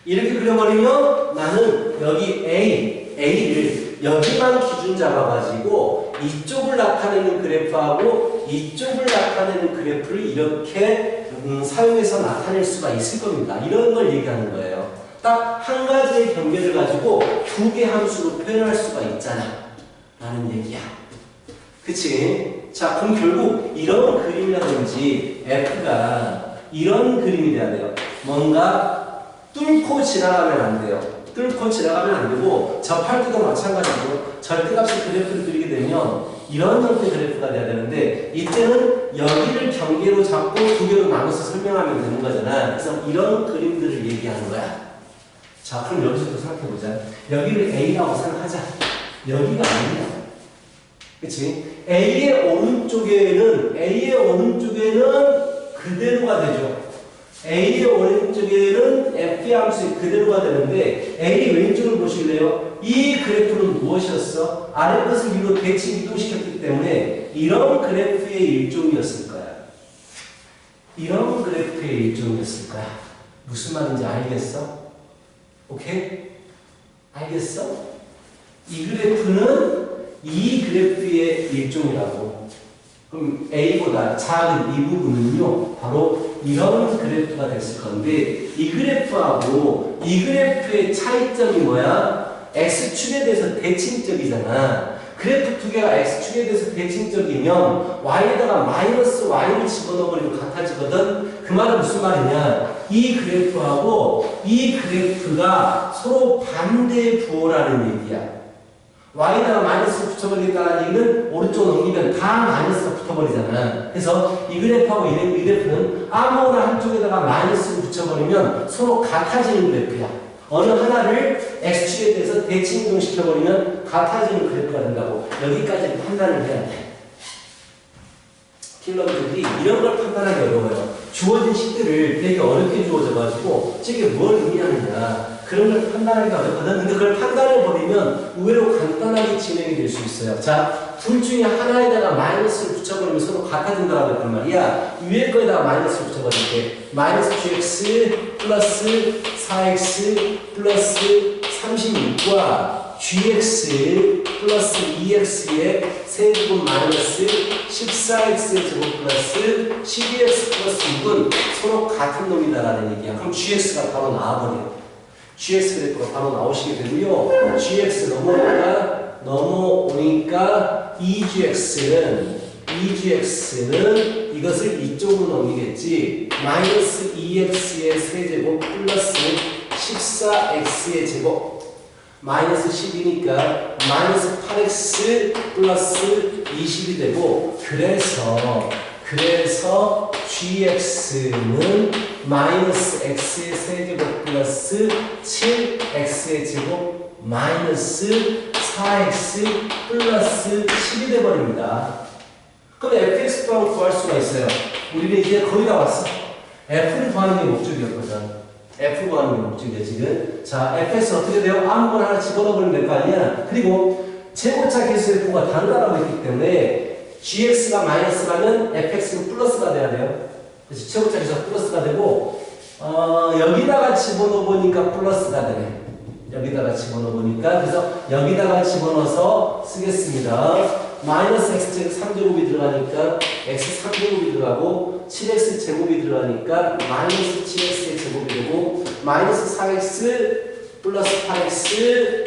이렇게 그려버리면 나는 여기 A를 여기만 기준 잡아가지고 이쪽을 나타내는 그래프하고 이쪽을 나타내는 그래프를 이렇게 사용해서 나타낼 수가 있을 겁니다. 이런 걸 얘기하는 거예요. 딱 한 가지의 경계를 가지고 두 개 함수로 표현할 수가 있잖아. 라는 얘기야. 그치? 자, 그럼 결국 이런 그림이라든지 F가 이런 그림이 돼야 돼요. 뭔가 뚫고 지나가면 안 돼요. 뚫고 지나가면 안 되고, 접할 때도 마찬가지고, 절대값의 그래프를 그리게 되면 이런 형태의 그래프가 돼야 되는데, 이때는 여기를 경계로 잡고 두 개로 나눠서 설명하면 되는 거잖아. 그래서 이런 그림들을 얘기하는 거야. 자, 그럼 여기서도 생각해보자. 여기를 A라고 생각하자. 여기가 아니야. 그치? A의 오른쪽에는 그대로가 되죠. A의 오른쪽에는 F의 함수 그대로가 되는데, A 왼쪽을 보실래요? 이 그래프는 무엇이었어? 아래 것을 위로 대칭 이동시켰기 때문에 이런 그래프의 일종이었을 거야. 이런 그래프의 일종이었을 거야. 무슨 말인지 알겠어? 오케이? 알겠어? 이 그래프는 이 그래프의 일종이라고. 그럼 A보다 작은 이 부분은요, 바로 이런 그래프가 됐을 건데, 이 그래프하고 이 그래프의 차이점이 뭐야? X축에 대해서 대칭적이잖아. 그래프 두 개가 X축에 대해서 대칭적이면 Y에다가 마이너스 Y를 집어넣어버리면 같아지거든? 그 말은 무슨 말이냐? 이 그래프하고 이 그래프가 서로 반대 부호라는 얘기야. Y에다가 마이너스를 붙여버리겠다는 얘기는 오른쪽 넘기면 다 마이너스가 붙어버리잖아. 그래서 이 그래프하고 이 그래프는 아무거나 한쪽에다가 마이너스를 붙여버리면 서로 같아지는 그래프야. 어느 하나를 X축에 대해서 대칭이동시켜버리면 같아지는 그래프가 된다고. 여기까지 판단을 해야 돼. 킬러들이 이런 걸 판단하기 어려워요. 주어진 식들을 되게 어렵게 주어져가지고 저게 뭘 의미하느냐. 그런 걸 판단하기 어렵거든. 근데 그걸 판단해버리면 의외로 간단하게 진행이 될 수 있어요. 자, 둘 중에 하나에다가 마이너스를 붙여버리면 서로 같아진다고 했단 말이야. 위에 거에다가 마이너스를 붙여버릴게. 마이너스 gx 플러스 4x 플러스 36과 gx 플러스 2x의 세제곱 마이너스 14x의 제곱 플러스 12x 플러스 6은 서로 같은 놈이다라는 얘기야. 그럼 gx가 바로 나와버려. GX 그래프가 바로 나오시게 되고요. GX 넘어오니까 EGX는 이것을 이쪽으로 넘기겠지. 마이너스 2x의 세제곱 플러스 14x의 제곱 마이너스 10이니까 마이너스 8x 플러스 20이 되고, 그래서 gx는 마이너스 x의 세제곱 플러스 7x의 제곱 마이너스 4x 플러스 10이 되어버립니다. 그럼 fx 또한 구할 수가 있어요. 우리는 이제 거의 다 왔어. f를 구하는 게 목적이었거든. f 구하는 게 목적이야 지금. 자, fx 어떻게 돼요? 아무거나 하나 집어넣어버리면 될 거 아니야. 그리고 제곱차 계수의 부호가 다르다고 했기 때문에 gx가 마이너스라면 fx는 플러스가 돼야 돼요. 그래서 최고차 계수가 플러스가 되고, 여기다가 집어넣어보니까 플러스가 되네. 여기다가 집어넣어보니까. 그래서 여기다가 집어넣어서 쓰겠습니다. 마이너스 x제곱 3제곱이 들어가니까 x 3제곱이 들어가고, 7x 제곱이 들어가니까 마이너스 7x의 제곱이 되고, 마이너스 4x 플러스 8x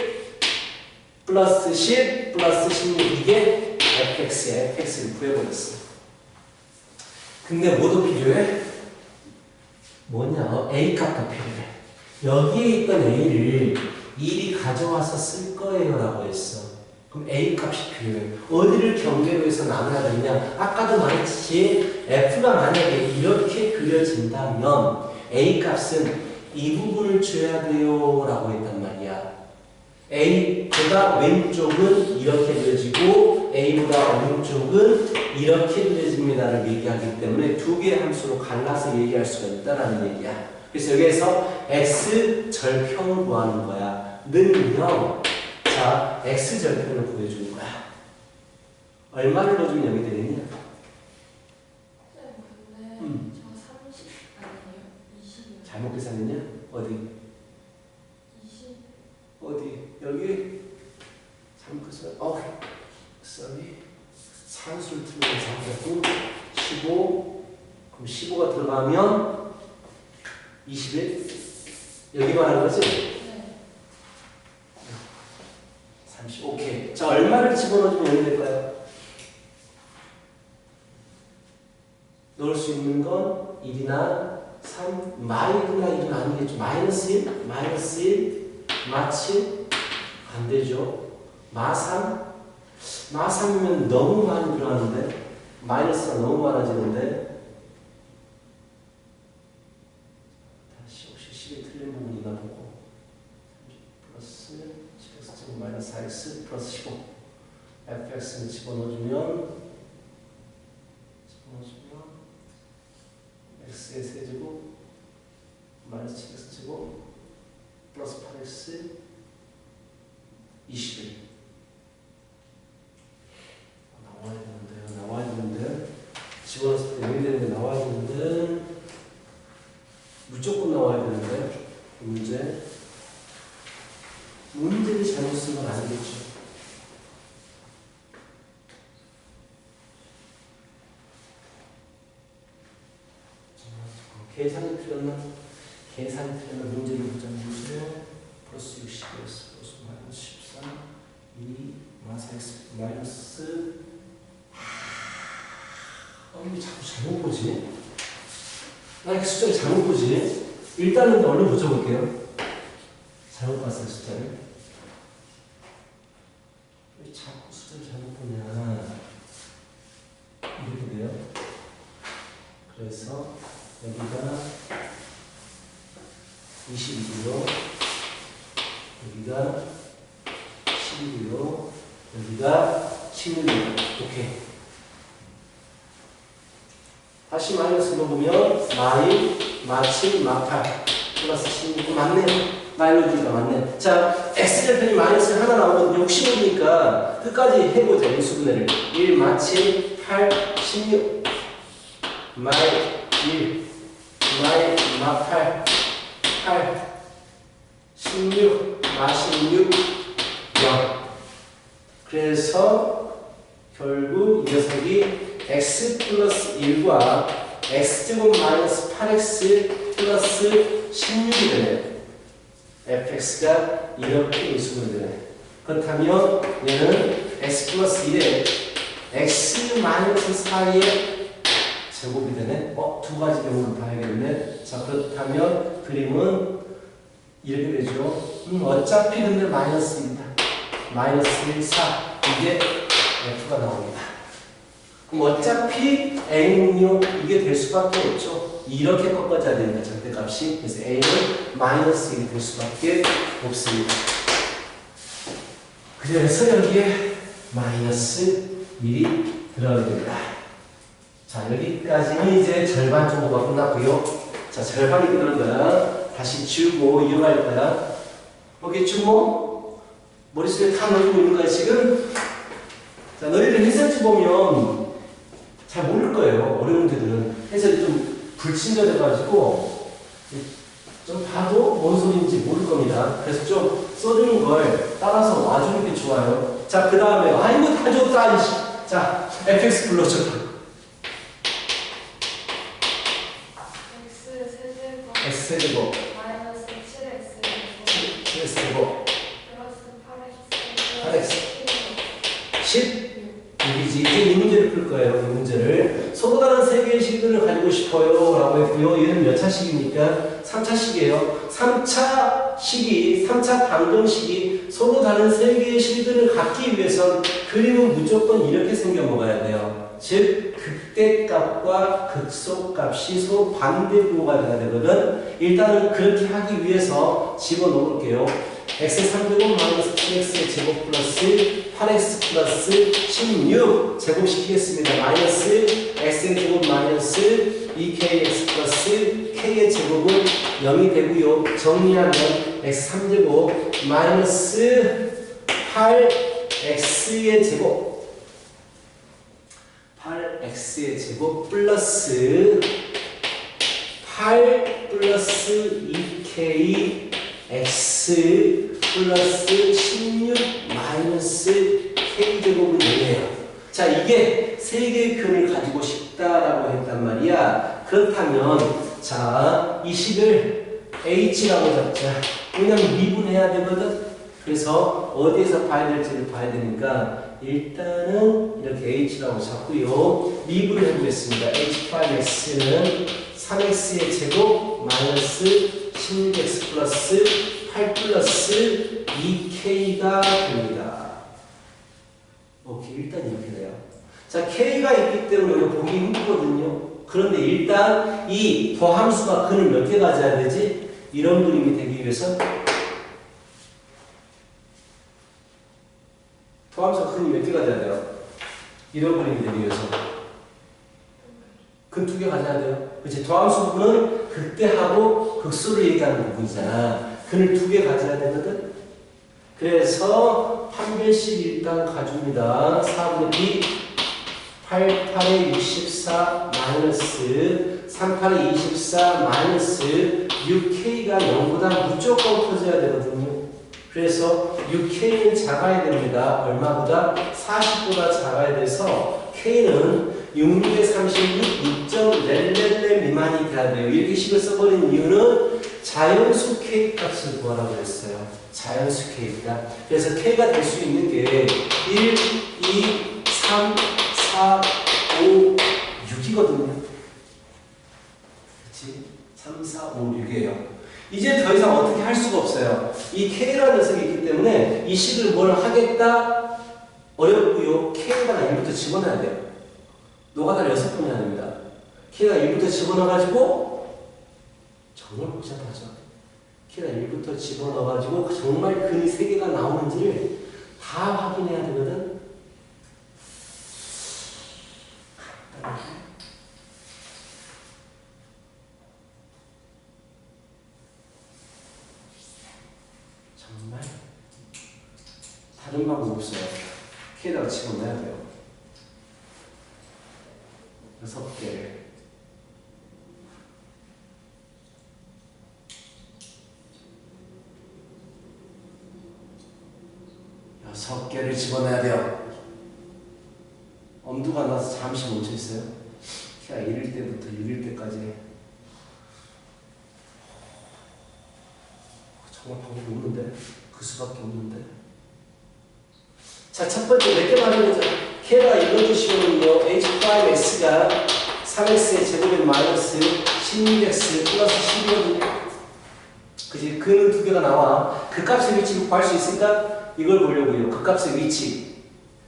플러스 10 플러스 16 이게 fx야. fx를 구해버렸어. 근데 뭐도 필요해? 뭐냐? a 값도 필요해. 여기에 있던 a를 일이 가져와서 쓸 거예요 라고 했어. 그럼 a 값이 필요해. 어디를 경계로 해서 나눠야 되냐? 아까도 말했지 f가 만약에 이렇게 그려진다면 a 값은 이 부분을 줘야 돼요 라고 했단 말이야. A보다 왼쪽은 이렇게 그려지고 A보다 오른쪽은 이렇게 그려집니다를 얘기하기 때문에 두 개의 함수로 갈라서 얘기할 수가 있다라는 얘기야. 그래서 여기에서 x 절편을 구하는 거야. 는요. 자, x 절편을 구해주는 거야. 얼마를 넣어주면 여기 되느냐? 근데 저 30 아니에요? 20이요. 잘못 계산했냐? 어디? 20. 어디? 여기? 잘못 계산. sorry. 산수를 틀면 15. 그럼 15가 들어가면 21? 여기만 한 거지? 네. 30. 오케이. 자, 얼마를 집어넣으면 여기 될까요? 넣을 수 있는 건 1이나 3, 마이너스나 1은 아니겠죠. 마이너스 1, 마이너스 1, 마 7, 안 되죠. 마 3, 마 3이면 너무 많이 들어가는데, 마이너스가 너무 많아지는데, 다시 혹시 식이 틀린 부분이 있나 보고, 플러스 10x 마이너스 4x 플러스 15, fx를 집어넣어주면, x의 세제곱 마이너스 7x 제곱 플러스 8x 21 나와야 되는데 집어넣었을 때 여기 되는데 나와야 되는데 무조건 나와야 되는데 문제를 잘못 쓴 건 아니겠죠. 계산이 틀렸나? 계산이 틀렸나? 문제를 보자면 플러스 60x 플러스 마이너스 14 2 마이너스 x 마이너스 이게 자꾸 잘못 보지? 나 이렇게 숫자를 잘못 보지? 일단은 얼른 붙여볼게요. 잘못 봤어요 숫자를. 왜 자꾸 숫자를 잘못 보냐? 이렇게 돼요. 그래서 여기가 22고요. 여기가 12고요. 여기가 16이고요. 오케이. 다시 마이너스 넣어보면 마7, 마8 플러스 16 맞네요. 마이너스가 맞네. 자, x절편이 마이너스 하나 나오거든요. 혹시 모르니까 끝까지 해보자. 인수분해를 1, 마7, 8, 16 마이 1, 마 8, 16, 마 16, 0. 그래서 결국 이 녀석이 x 플러스 1과 x제곱 마이너스 8x 플러스 16이 되네. fx가 이렇게 인수분해 되네. 그렇다면 얘는 x 플러스 1에 x 마이너스 4의 제곱이 되네. 두 가지 경우를 봐야겠네. 자, 그렇다면 그림은 이렇게 되죠. 어차피 근데 마이너스 1이다. 마이너스 1, 4. 이게 F가 나옵니다. 그럼 어차피 A는요, 이게 될 수밖에 없죠. 이렇게 꺾어져야 됩니다. 절대값이. 그래서 A는 마이너스 1이 될 수밖에 없습니다. 그래서 여기에 마이너스 1이 들어가게 됩니다. 자, 여기까지는 이제 절반 정도가 끝났고요. 자, 절반이 끝난 거야. 다시 지우고 이어갈 거야. 오겠죠, 뭐? 머릿속에 다 넣어주고 있는 거야, 지금? 자, 너희들 해설지 보면 잘 모를 거예요. 어려운 문제들은. 해설이 좀 불친절해가지고 좀 봐도 뭔 소리인지 모를 겁니다. 그래서 좀 써주는 걸 따라서 와주는 게 좋아요. 자, 그 다음에, 이거 다 줬다. 자, fx 불러줘. x제곱 마이너스 7x 7x제곱 플러스 16이지. 이제 이 문제를 풀 거예요. 이 문제를. 서로 다른 세 개의 식을 가지고 싶어요. 라고 했고요. 얘는 몇 차식입니까? 3차식이에요. 3차 방정식이 서로 다른 세 개의 식들을 갖기 위해선 그림은 무조건 이렇게 생겨 먹어야 돼요. 즉, 극대값과 극소값이 서로 반대구호가 돼야 되거든. 일단은 그렇게 하기 위해서 집어넣을게요. x의 3제곱 마이너스 7x의 제곱 플러스 8x 플러스 16 제곱시키겠습니다. 마이너스 x의 제곱 마이너스 2kx 플러스 k의 제곱은 0이 되고요. 정리하면 x 3제곱 마이너스 8x의 제곱 8x의 제곱 플러스 8 플러스 2k x 플러스 16 마이너스 k제곱은 0이에요. 자, 이게 세 개의 표현을 가지고 싶다라고 했단 말이야. 그렇다면 자, 이 식을 h라고 잡자. 왜냐면 미분해야 되거든. 그래서 어디에서 봐야 될지를 봐야 되니까 일단은 이렇게 h라고 잡고요. 미분을 해보겠습니다. h'x는 3x의 제곱 마이너스 16x 플러스 8 플러스 2k가 됩니다. 오케이, 일단 이렇게 돼요. 자, k가 있기 때문에 이거 보기 힘들거든요. 그런데 일단 이 더함수가 근을 몇 개 가져야 되지? 이런 그림이 되기 위해서 더함수가 근이 몇 개 가져야 돼요? 이런 그림이 되기 위해서 근 2개 가져야 돼요. 그치? 더함수 부분은 극대하고 극소를 얘기하는 부분이잖아. 근을 2개 가져야 되거든. 그래서 판별식 일단 가줍니다. 4분의 b 8, 8에 64 마이너스 3, 8에 24 마이너스 6k가 0보다 무조건 커져야 되거든요. 그래서 6k는 작아야 됩니다. 얼마보다? 40보다 작아야 돼서 k는 6의 36, 6.00 미만이 돼야 돼요. 이렇게 식을 써버린 이유는 자연수 k 값을 구하라고 했어요. 자연수 k가. 그래서 k가 될 수 있는 게 1, 2, 3, 4, 5, 6이거든요. 그치? 3, 4, 5, 6이에요. 이제 더 이상 어떻게 할 수가 없어요. 이 k라는 녀석이 있기 때문에 이 식을 뭘 하겠다? 어렵고요. k에다가 1부터 집어넣어야 돼요. 노가다를 6번 해야 됩니다. k가 1부터 집어넣어가지고 정말 복잡하죠. k가 1부터 집어넣어가지고 정말 근이 3개가 나오는지를 다 확인해야 되거든. 정말 다른 방법 없어요. k에다가 집어넣어야 돼요. 6개를. 여섯 개를 집어넣어야 돼요. 엄두가 안 나서 잠시 멈춰 있어요. 키가 1일 때부터 6일 때까지. 정말 방법이 없는데? 그 수밖에 없는데? 자, 첫 번째 몇 개 말해보자. K가 읽어주시면요. H'X가 3X의 제곱의 마이너스 16X 플러스 10이거든요. 그치? 근은 2개가 나와. 그 값의 위치를 구할 수 있으니까 이걸 보려고요. 그 값의 위치.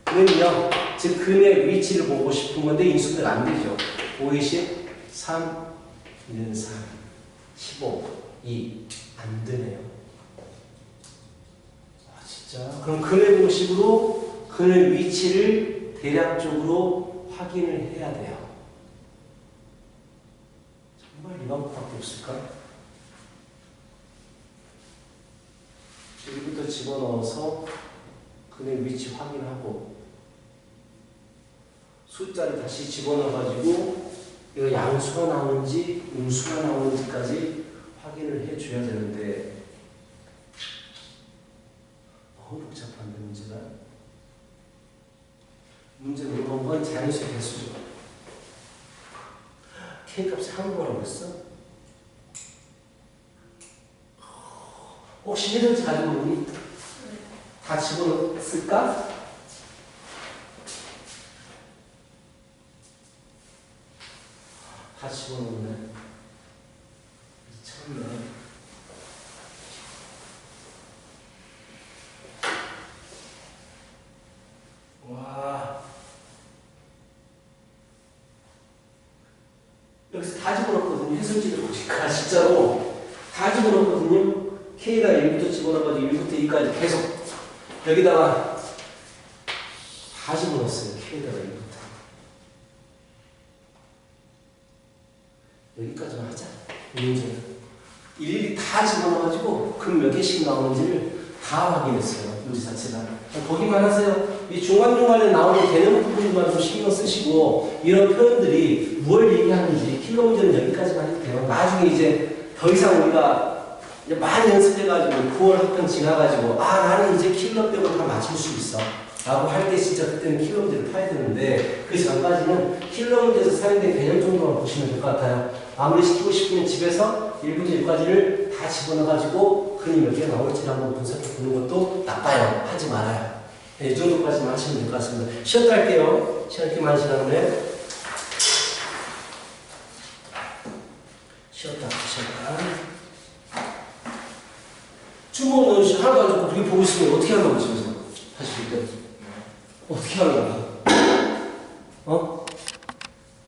는요. 즉, 근의 위치를 보고 싶은 건데 인수분해 안 되죠. 5, 20, 3, 1, 3, 15, 2. 안 되네요. 아, 진짜. 그럼 근의 공식으로 근의 위치를 대략적으로 확인을 해야 돼요. 정말 이 방법밖에 없을까? 여기부터 집어넣어서 근의 위치 확인하고 숫자를 다시 집어넣어가지고 이거 양수가 나오는지 음수가 나오는지까지 확인을 해줘야 되는데 너무 복잡한데 문제가. 문제 물어본 건 자연수 개수죠. K값이 한국어라고 했어? 혹시 해설지 가지고 있니? 다 집어넣었을까? 다 집어넣네. 참네. 와. 여기서 다 집어넣었거든요. 해설지를 보니까 진짜로 다 집어넣었거든요. K가 1부터 집어넣어가지고 1부터 2까지 계속 여기다가 다 집어넣었어요. K에다가 1부터. 여기까지만 하자. 문제는 일일이 다 집어넣어가지고 금 몇 개씩 나오는지를 다 확인했어요. 문제 자체가. 보기만 하세요. 이 중간중간에 나오는 개념 부분만 좀 신경 쓰시고 이런 표현들이 뭘 얘기하는지 킬러 문제는 여기까지만 해도 돼요. 나중에 이제 더 이상 우리가 이제 많이 연습해가지고 9월 학평 지나가지고 아 나는 이제 킬러 빼고 다 맞출 수 있어 라고 할 때 진짜 그때는 킬러 문제를 파야 되는데 그 전까지는 킬러 문제에서 사용된 개념 정도만 보시면 될 것 같아요. 마무리 시키고 싶으면 집에서 1부터 6까지를 다 집어넣어가지고 흔히 몇 개가 나올지 한번 분석해 보는 것도 나빠요. 하지 말아요. 네, 이 정도까지만 하시면 될 것 같습니다. 쉬었다 할게요. 시간 이렇게 많이 지났는데 쉬었다. 주먹 넣으시 하나도 안 주고 그렇게 보고 있으면 어떻게 한다고 집에서 하실 때 어떻게 하려고 어?